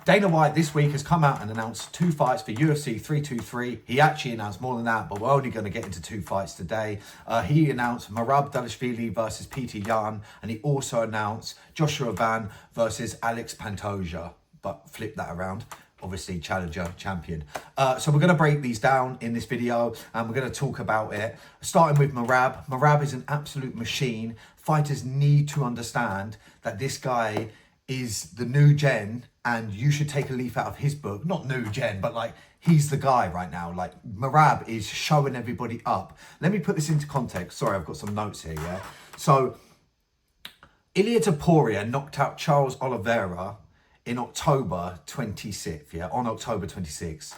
Dana White this week has come out and announced 2 fights for UFC 323. He actually announced more than that, but we're only going to get into 2 fights today. He announced Merab Dvalishvili versus Peter Yan, and he also announced Joshua Van versus Alex Pantoja, but flip that around. Obviously, challenger, champion. So we're going to break these down in this video, and we're going to talk about it. Starting with Merab. Merab is an absolute machine. Fighters need to understand that this guy is the new gen, and you should take a leaf out of his book. Not new gen, but like, he's the guy right now. Like, Merab is showing everybody up. Let me put this into context. Sorry, I've got some notes here, yeah? So, Ilia Topuria knocked out Charles Oliveira in October 26th, yeah? On October 26th.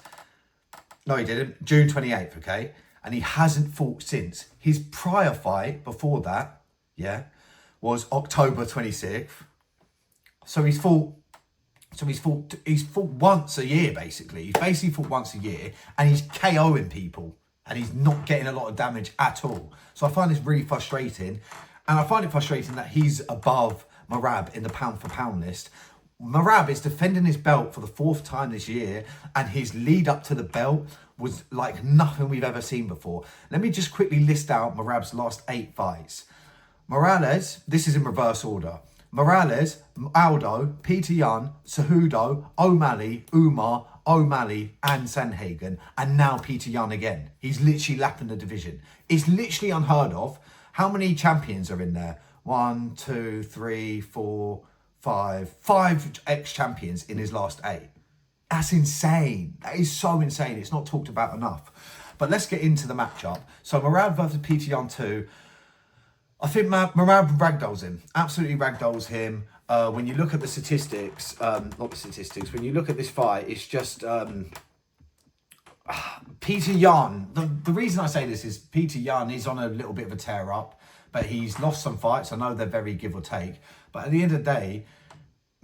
No, he didn't. June 28th, okay? And he hasn't fought since. His prior fight before that, yeah, was October 26th. So he's fought once a year, basically. He's basically fought once a year, and he's KOing people, and he's not getting a lot of damage at all. So I find this really frustrating, and I find it frustrating that he's above Merab in the pound for pound list. Merab is defending his belt for the 4th time this year, and his lead up to the belt was like nothing we've ever seen before. Let me just quickly list out Merab's last 8 fights. Morales, this is in reverse order. Morales, Aldo, Peter Yan, Cejudo, O'Malley, Umar, O'Malley, and Sanhagen, and now Peter Yan again. He's literally lapping the division. It's literally unheard of. How many champions are in there? 1, 2, 3, 4, 5. 5 ex-champions in his last 8. That's insane. That is so insane. It's not talked about enough. But let's get into the matchup. So Merab versus Peter Yan 2. I think Merab ragdolls him. Absolutely ragdolls him. When you look at the statistics, not the statistics, when you look at this fight, it's just Peter Yan. The reason I say this is Peter Yan is on a little bit of a tear up, but he's lost some fights. I know they're very give or take. But at the end of the day,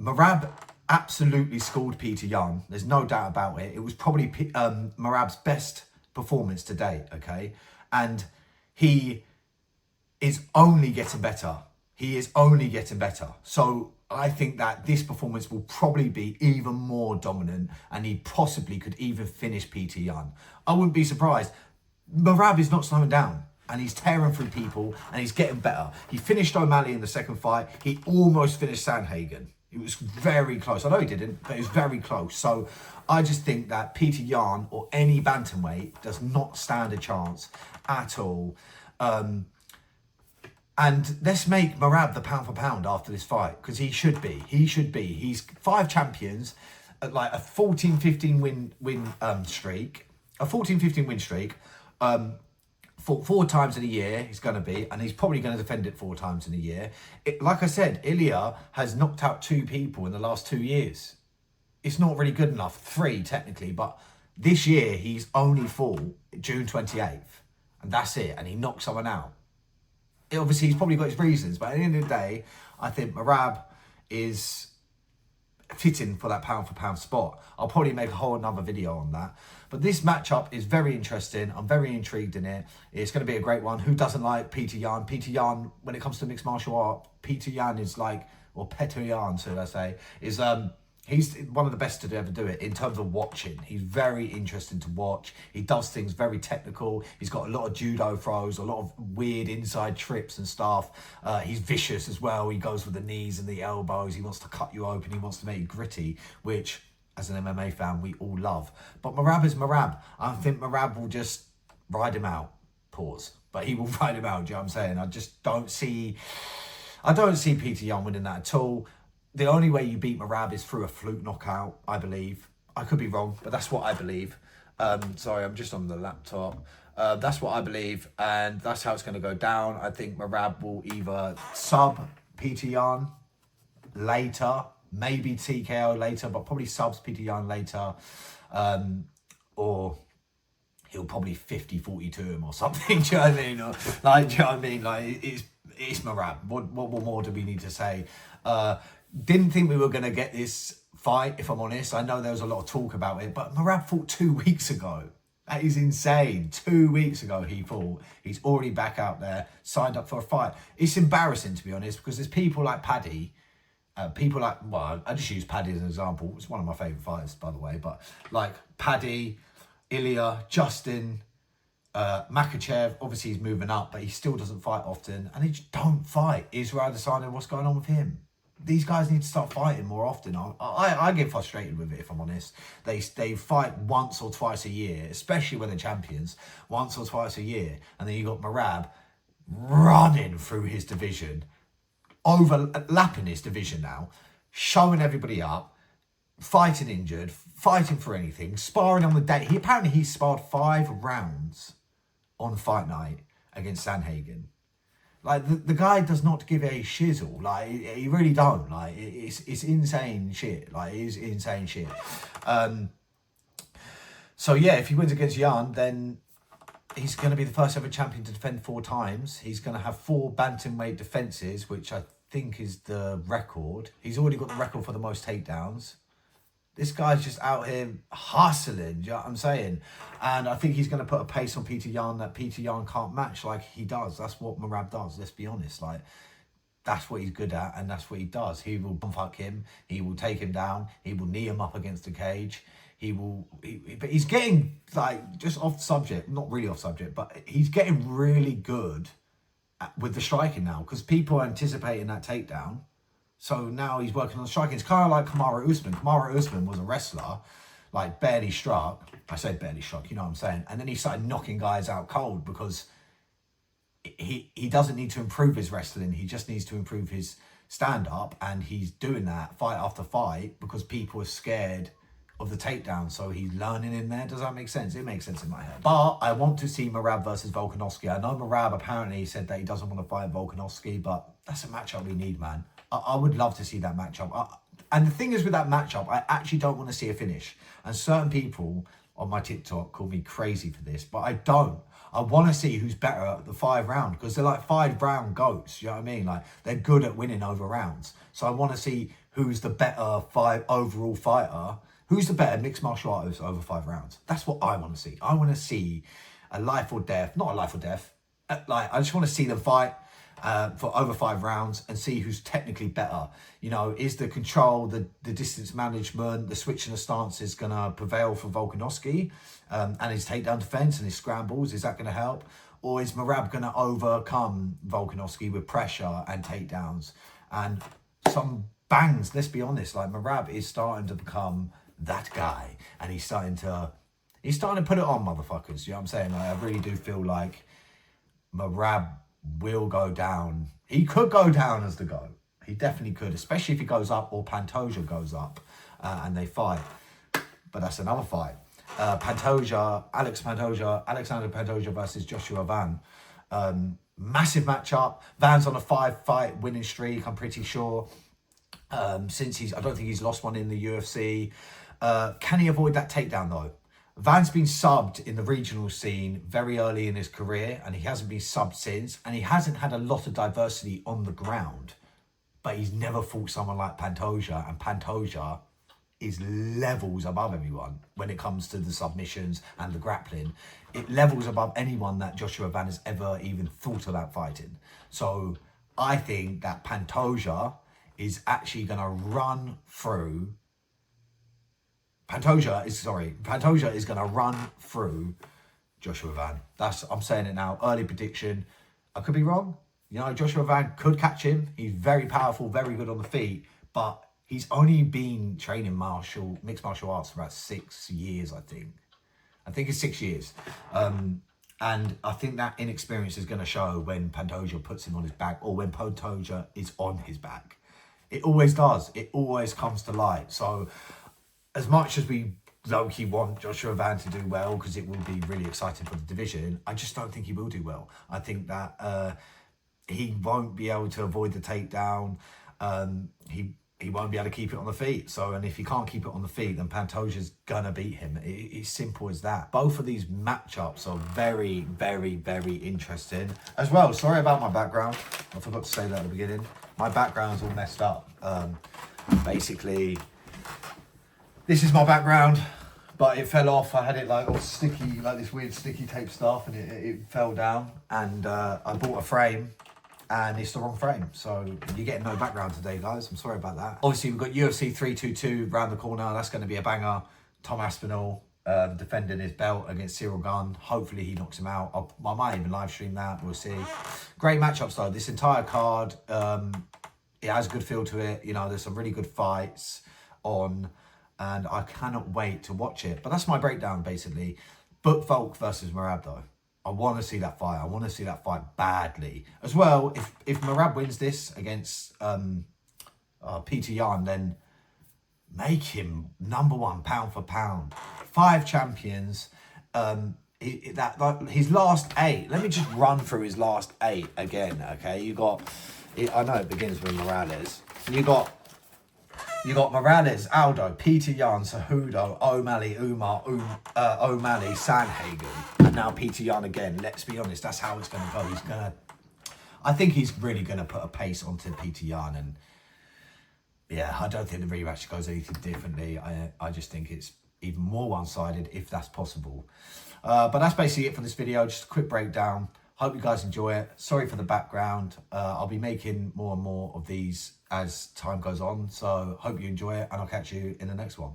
Merab absolutely schooled Peter Yan. There's no doubt about it. It was probably Merab's best performance to date, okay? And he is only getting better. He is only getting better. So I think that this performance will probably be even more dominant, and he possibly could even finish Peter Yan. I wouldn't be surprised. Merab is not slowing down, and he's tearing through people, and he's getting better. He finished O'Malley in the second fight. He almost finished Sanhagen. It was very close. I know he didn't, but it was very close. So I just think that Peter Yan or any bantamweight does not stand a chance at all. And let's make Merab the pound for pound after this fight, because he should be. He should be. He's 5 champions, like a 14-15 win streak. A 14-15 win streak. Fought 4 times in a year, he's going to be, and he's probably going to defend it 4 times in a year. Like I said, Ilia has knocked out 2 people in the last 2 years. It's not really good enough. 3, technically, but this year he's only fought June 28th. And that's it, and he knocked someone out. Obviously, he's probably got his reasons, but at the end of the day, I think Merab is fitting for that pound for pound spot. I'll probably make a whole another video on that. But this matchup is very interesting. I'm very intrigued in it. It's going to be a great one. Who doesn't like Peter Yan? Peter Yan, when it comes to mixed martial art, Peter Yan is like, or Peter Yan, should I say, is he's one of the best to ever do it in terms of watching. He's very interesting to watch. He does things very technical. He's got a lot of judo throws, a lot of weird inside trips and stuff. He's vicious as well. He goes with the knees and the elbows. He wants to cut you open. He wants to make you gritty, which, as an MMA fan, we all love. But Merab is Merab. I think Merab will just ride him out. Pause. But he will ride him out, do you know what I'm saying? I don't see Peter Yan winning that at all. The only way you beat Merab is through a fluke knockout, I believe. I could be wrong, but that's what I believe. Sorry, I'm just on the laptop. That's what I believe, and that's how it's going to go down. I think Merab will either sub Peter Yan later, maybe TKO later, but probably subs Peter Yan later, or he'll probably 50-42 him or something. Do you know what I mean? Or, like, do you know what I mean? Like, it's Merab. What more do we need to say? Didn't think we were going to get this fight, if I'm honest. I know there was a lot of talk about it, but Merab fought 2 weeks ago. That is insane. 2 weeks ago he fought. He's already back out there, signed up for a fight. It's embarrassing, to be honest, because there's people like Paddy People like, well, I just use Paddy as an example. It's one of my favourite fighters, by the way. But like Paddy, Ilya, Justin, Makachev, obviously he's moving up, but he still doesn't fight often. And he just don't fight. Israel Adesanya, what's going on with him? These guys need to start fighting more often. I get frustrated with it, if I'm honest. They fight once or twice a year, especially when they're champions, once or twice a year. And then you got Merab running through his division, overlapping his division now, showing everybody up, fighting injured, fighting for anything, sparring on the day. He sparred 5 rounds on fight night against Sanhagen. Like, the guy does not give a shizzle. Like, he really don't. Like, it's insane shit. Like, it is insane shit. So, yeah, if he wins against Jan, then he's going to be the first ever champion to defend 4 times. He's going to have 4 bantamweight defences, which I think is the record. He's already got the record for the most takedowns. This guy's just out here hustling, do you know what I'm saying? And I think he's going to put a pace on Peter Yan that Peter Yan can't match like he does. That's what Merab does, let's be honest. Like, that's what he's good at, and that's what he does. He will fuck him. He will take him down. He will knee him up against the cage. But he's getting, like, just off subject, not really off subject, but he's getting really good with the striking now, because people are anticipating that takedown. So now he's working on striking. It's kind of like Kamaru Usman. Kamaru Usman was a wrestler, like barely struck. I said barely struck, you know what I'm saying? And then he started knocking guys out cold because he doesn't need to improve his wrestling. He just needs to improve his stand-up. And he's doing that fight after fight because people are scared of the takedown. So he's learning in there. Does that make sense? It makes sense in my head. But I want to see Merab versus Volkanovski. I know Merab apparently said that he doesn't want to fight Volkanovski, but that's a matchup we need, man. I would love to see that matchup. And the thing is with that matchup, I actually don't want to see a finish. And certain people on my TikTok call me crazy for this, but I don't. I want to see who's better at the 5 round, because they're like 5-round goats. You know what I mean? Like, they're good at winning over rounds. So I want to see who's the better overall fighter. Who's the better mixed martial artist over 5 rounds? That's what I want to see. I want to see a life or death, not a life or death. Like, I just want to see them fight for over 5 rounds and see who's technically better. You know, is the control, the distance management, the switching of stances going to prevail for Volkanovski, and his takedown defense and his scrambles? Is that going to help? Or is Merab going to overcome Volkanovski with pressure and takedowns and some bangs? Let's be honest, like, Merab is starting to become that guy, and he's starting to put it on motherfuckers. You know what I'm saying? Like, I really do feel like Merab will go down. He could go down as the GOAT. He definitely could, especially if he goes up or Pantoja goes up and they fight. But that's another fight. Alexander Pantoja versus Joshua Van. Massive matchup. Van's on a 5-fight winning streak, I'm pretty sure. I don't think he's lost one in the UFC. Can he avoid that takedown though? Van's been subbed in the regional scene very early in his career, and he hasn't been subbed since, and he hasn't had a lot of diversity on the ground, but he's never fought someone like Pantoja, and Pantoja is levels above everyone when it comes to the submissions and the grappling. It levels above anyone that Joshua Van has ever even thought about fighting. So I think that Pantoja is actually going to run through Pantoja is going to run through Joshua Van. I'm saying it now. Early prediction. I could be wrong. You know, Joshua Van could catch him. He's very powerful, very good on the feet, but he's only been training mixed martial arts for about 6 years, I think. I think it's 6 years. And I think that inexperience is going to show when Pantoja puts him on his back, or when Pantoja is on his back. It always does. It always comes to light. So as much as we low-key want Joshua Van to do well, because it will be really exciting for the division, I just don't think he will do well. I think that he won't be able to avoid the takedown. He won't be able to keep it on the feet. And if he can't keep it on the feet, then Pantoja's gonna beat him. It's simple as that. Both of these matchups are very, very, very interesting. As well, sorry about my background. I forgot to say that at the beginning. My background's all messed up. Basically, this is my background, but it fell off. I had it like all sticky, like this weird sticky tape stuff, and it fell down. And I bought a frame and it's the wrong frame. So you're getting no background today, guys. I'm sorry about that. Obviously, we've got UFC 322 round the corner. That's going to be a banger. Tom Aspinall defending his belt against Cyril Gane. Hopefully he knocks him out. I might even live stream that. We'll see. Great matchups though. This entire card, it has a good feel to it. You know, there's some really good fights on, and I cannot wait to watch it. But that's my breakdown, basically. Book Volk versus Merab, though. I want to see that fight. I want to see that fight badly. As well, if Merab wins this against Peter Yan, then make him #1 pound for pound. 5 champions. His last 8. Let me just run through his last 8 again. Okay, you got. I know it begins with Morales. You got Morales, Aldo, Peter Yan, Cejudo, O'Malley, Umar, O'Malley, Sandhagen, and now Peter Yan again. Let's be honest, that's how it's going to go. I think he's really going to put a pace onto Peter Yan, and yeah, I don't think the rematch goes anything differently. I just think it's even more one-sided, if that's possible. But that's basically it for this video. Just a quick breakdown. Hope you guys enjoy it. Sorry for the background. I'll be making more and more of these as time goes on. So hope you enjoy it, and I'll catch you in the next one.